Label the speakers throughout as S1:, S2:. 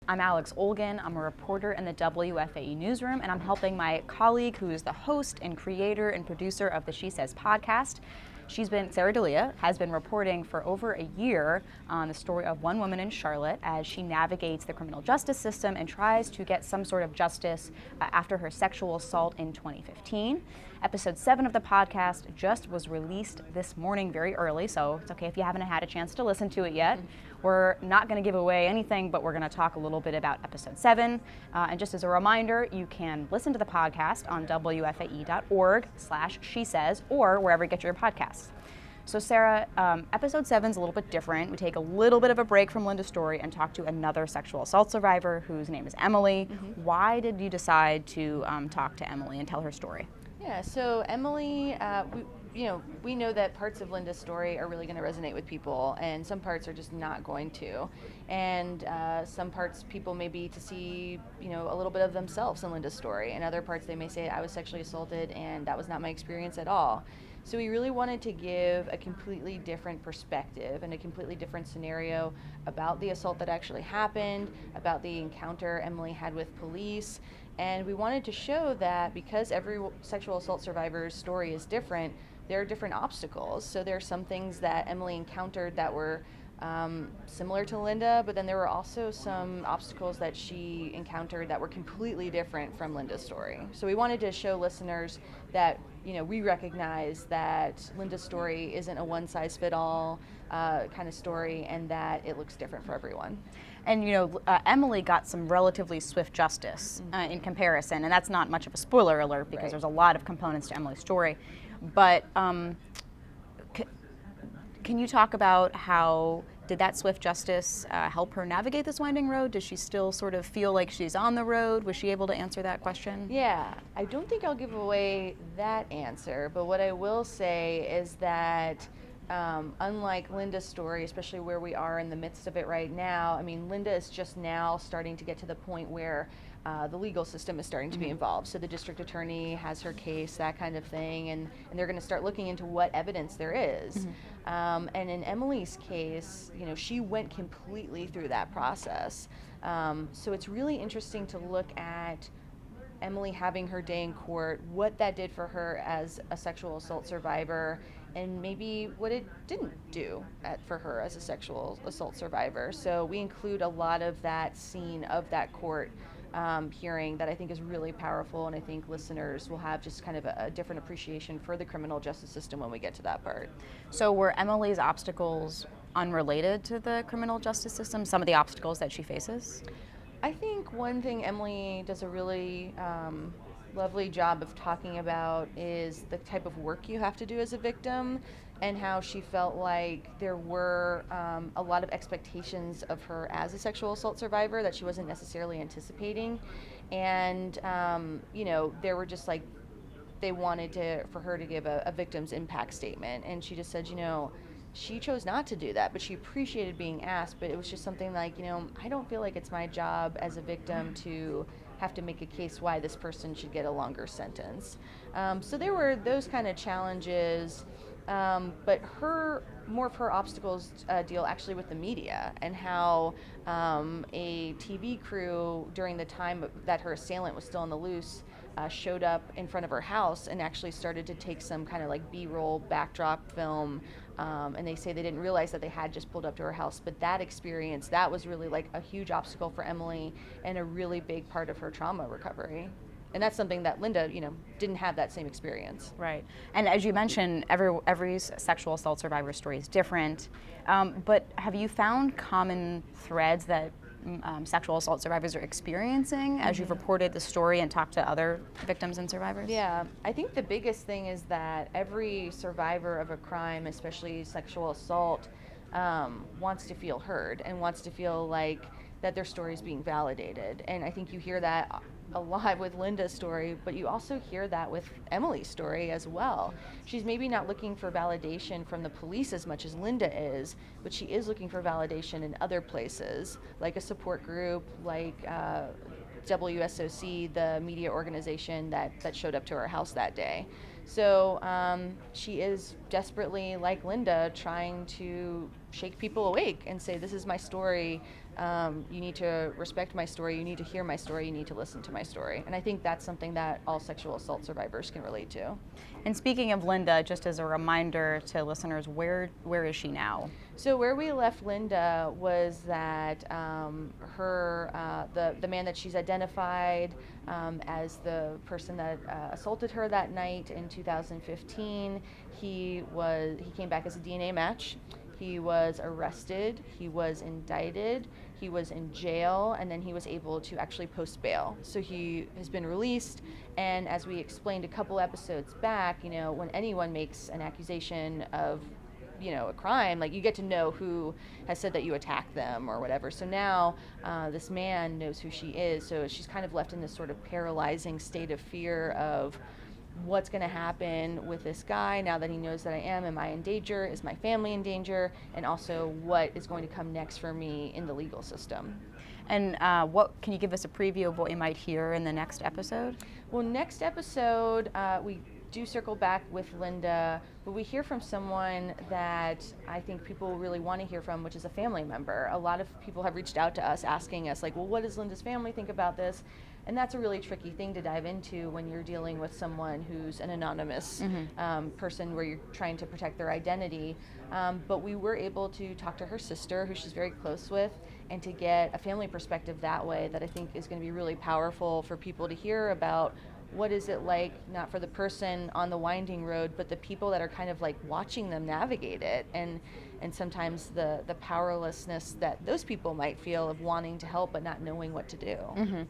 S1: I'm Alex Olgin. I'm a reporter in the WFAE newsroom, and I'm helping my colleague, who is the host and creator and producer of the She Says podcast. Sarah Delia has been reporting for over a year on the story of one woman in Charlotte as she navigates the criminal justice system and tries to get some sort of justice after her sexual assault in 2015. Episode 7 of the podcast just was released this morning very early, so it's okay if you haven't had a chance to listen to it yet. We're not going to give away anything, but we're going to talk a little bit about episode 7. And just as a reminder, you can listen to the podcast on WFAE.org/SheSays or wherever you get your podcasts. So Sarah, episode 7 is a little bit different. We take a little bit of a break from Linda's story and talk to another sexual assault survivor whose name is Emily. Why did you decide to talk to Emily and tell her story?
S2: Yeah, so Emily, we know that parts of Linda's story are really going to resonate with people, and some parts are just not going to. And some parts people may be to see, a little bit of themselves in Linda's story, and other parts they may say, I was sexually assaulted and that was not my experience at all. So we really wanted to give a completely different perspective and a completely different scenario about the assault that actually happened, about the encounter Emily had with police. And we wanted to show that because every sexual assault survivor's story is different, there are different obstacles. So there are some things that Emily encountered that were similar to Linda, but then there were also some obstacles that she encountered that were completely different from Linda's story. So we wanted to show listeners that, we recognize that Linda's story isn't a one-size-fit-all kind of story, and that it looks different for everyone.
S1: And Emily got some relatively swift justice in comparison, and that's not much of a spoiler alert because there's a lot of components to Emily's story. But can you talk about how did that swift justice help her navigate this winding road? Does she still sort of feel like she's on the road? Was she able to answer that question?
S2: Yeah, I don't think I'll give away that answer, but what I will say is that unlike Linda's story, especially where we are in the midst of it right now, Linda is just now starting to get to the point where the legal system is starting to be involved. So the district attorney has her case, that kind of thing, and they're going to start looking into what evidence there is. And in Emily's case, she went completely through that process. So it's really interesting to look at Emily having her day in court, what that did for her as a sexual assault survivor, and maybe what it didn't do for her as a sexual assault survivor. So we include a lot of that scene of that court hearing that I think is really powerful, and I think listeners will have just kind of a different appreciation for the criminal justice system when we get to that part.
S1: So were Emily's obstacles unrelated to the criminal justice system, some of the obstacles that she faces?
S2: I think one thing Emily does a really lovely job of talking about is the type of work you have to do as a victim, and how she felt like there were a lot of expectations of her as a sexual assault survivor that she wasn't necessarily anticipating. And, there were just they wanted for her to give a victim's impact statement. And she just said, she chose not to do that, but she appreciated being asked. But it was just something like, I don't feel like it's my job as a victim to have to make a case why this person should get a longer sentence. So there were those kind of challenges. But more of her obstacles deal actually with the media, and how a TV crew during the time that her assailant was still on the loose showed up in front of her house and actually started to take some kind of B-roll backdrop film. And they say they didn't realize that they had just pulled up to her house. But that experience, that was really a huge obstacle for Emily and a really big part of her trauma recovery. And that's something that Linda, didn't have that same experience.
S1: Right. And as you mentioned, every sexual assault survivor story is different. But have you found common threads that sexual assault survivors are experiencing as you've reported the story and talked to other victims and survivors?
S2: Yeah. I think the biggest thing is that every survivor of a crime, especially sexual assault, wants to feel heard and wants to feel like that their story is being validated. And I think you hear that a lot with Linda's story, but you also hear that with Emily's story as well. She's maybe not looking for validation from the police as much as Linda is, but she is looking for validation in other places, like a support group, like WSOC, the media organization that showed up to her house that day. So she is desperately, like Linda, trying to shake people awake and say, this is my story. You need to respect my story. You need to hear my story. You need to listen to my story. And I think that's something that all sexual assault survivors can relate to.
S1: And speaking of Linda, just as a reminder to listeners, where is she now?
S2: So where we left Linda was that the man that she's identified as the person that assaulted her that night in 2015, he came back as a DNA match. He was arrested, he was indicted, he was in jail, and then he was able to actually post bail. So he has been released, and as we explained a couple episodes back, when anyone makes an accusation of a crime, like, you get to know who has said that you attacked them or whatever. So now this man knows who she is, so she's kind of left in this sort of paralyzing state of fear of what's going to happen with this guy now that he knows that I am I in danger, is my family in danger, and also what is going to come next for me in the legal system.
S1: And can you give us a preview of what we might hear in the next episode?
S2: Well, next episode, we do circle back with Linda, but we hear from someone that I think people really want to hear from, which is a family member. A lot of people have reached out to us asking us, like, well, what does Linda's family think about this? And that's a really tricky thing to dive into when you're dealing with someone who's an anonymous person where you're trying to protect their identity. But we were able to talk to her sister, who she's very close with, and to get a family perspective that way that I think is going to be really powerful for people to hear about. What is it like, not for the person on the winding road, but the people that are kind of like watching them navigate it, and sometimes the powerlessness that those people might feel of wanting to help but not knowing what to do.
S1: Mm-hmm.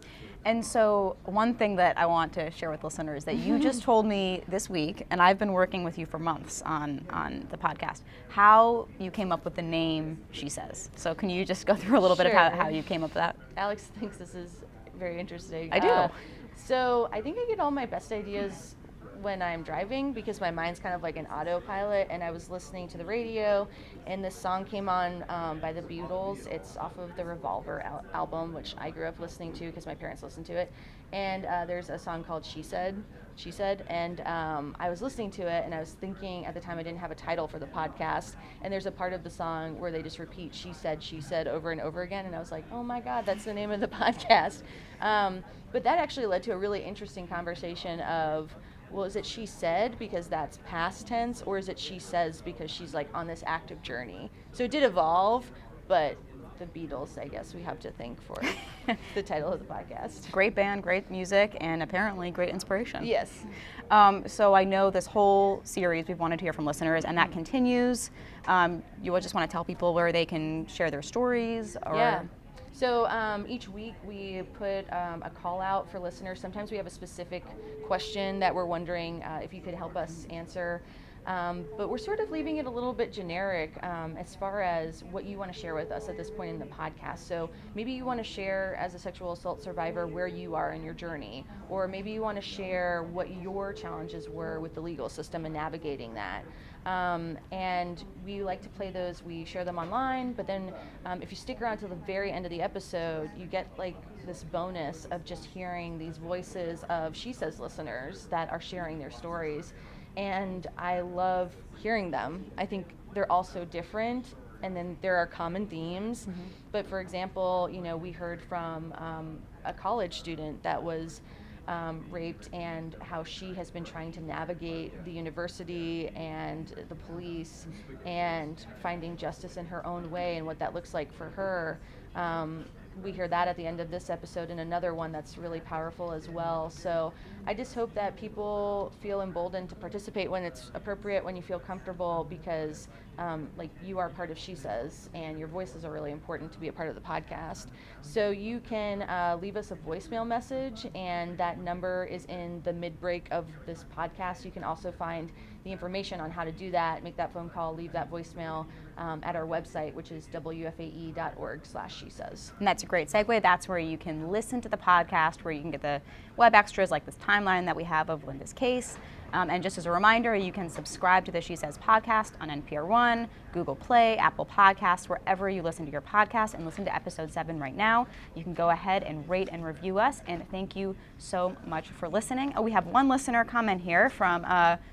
S1: And so one thing that I want to share with listeners that you just told me this week, and I've been working with you for months on the podcast, how you came up with the name She Says. So can you just go through a little bit of how you came up with that?
S2: Alex thinks this is very interesting.
S1: I do.
S2: So I think I get all my best ideas when I'm driving because my mind's kind of like an autopilot, and I was listening to the radio and this song came on by the Beatles. It's off of the Revolver album, which I grew up listening to because my parents listened to it. And there's a song called She Said, and I was listening to it and I was thinking, at the time I didn't have a title for the podcast, and there's a part of the song where they just repeat she said over and over again, and I was like, oh my God, that's the name of the podcast. But that actually led to a really interesting conversation of, well, is it she said because that's past tense, or is it she says because she's like on this active journey? So it did evolve, but the Beatles, I guess we have to thank for the title of the podcast.
S1: Great band, great music, and apparently great inspiration.
S2: Yes.
S1: So I know this whole series we've wanted to hear from listeners, and that continues. You just want to tell people where they can share their stories? Or...
S2: Yeah. So each week we put a call out for listeners. Sometimes we have a specific question that we're wondering if you could help us answer. But we're sort of leaving it a little bit generic as far as what you want to share with us at this point in the podcast. So maybe you want to share as a sexual assault survivor where you are in your journey, or maybe you want to share what your challenges were with the legal system and navigating that. And we like to play those, we share them online, but then if you stick around to the very end of the episode, you get like this bonus of just hearing these voices of She Says listeners that are sharing their stories. And I love hearing them. I think they're all so different, and then there are common themes. Mm-hmm. But for example, we heard from a college student that was raped, and how she has been trying to navigate the university and the police and finding justice in her own way and what that looks like for her. We hear that at the end of this episode, and another one that's really powerful as well. So I just hope that people feel emboldened to participate when it's appropriate, when you feel comfortable, because you are part of She Says, and your voices are really important to be a part of the podcast. So you can leave us a voicemail message, and that number is in the mid-break of this podcast. You can also find the information on how to do that, make that phone call, leave that voicemail at our website, which is wfae.org/shesays.
S1: And that's a great segue. That's where you can listen to the podcast, where you can get the web extras like this timeline that we have of Linda's case. And just as a reminder, you can subscribe to the She Says podcast on NPR One, Google Play, Apple Podcasts, wherever you listen to your podcast, and listen to episode 7 right now. You can go ahead and rate and review us, and thank you so much for listening. Oh, we have one listener comment here from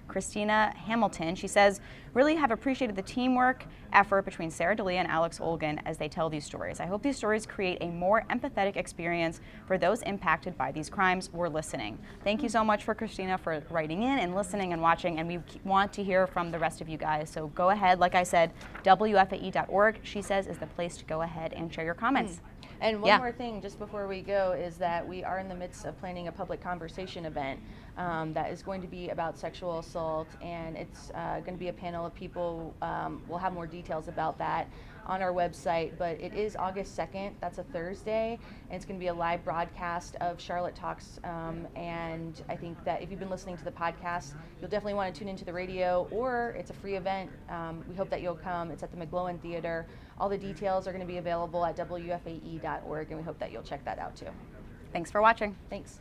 S1: Christina Hamilton. She says, really have appreciated the teamwork effort between Sarah Delia and Alex Olgin as they tell these stories. I hope these stories create a more empathetic experience for those impacted by these crimes. We're listening. Thank you so much for Christina for writing in and listening and watching, and we want to hear from the rest of you guys. So go ahead, like I said, WFAE.org, She Says, is the place to go ahead and share your comments.
S2: And one more thing just before we go is that we are in the midst of planning a public conversation event that is going to be about sexual assault, and it's going to be a panel of people. We'll have more details about that on our website, but it is August 2nd. That's a Thursday, and it's going to be a live broadcast of Charlotte Talks, and I think that if you've been listening to the podcast, you'll definitely want to tune into the radio, or it's a free event. We hope that you'll come. It's at the McGlowan Theater. All the details are going to be available at WFAE.org, and we hope that you'll check that out too.
S1: Thanks for watching.
S2: Thanks.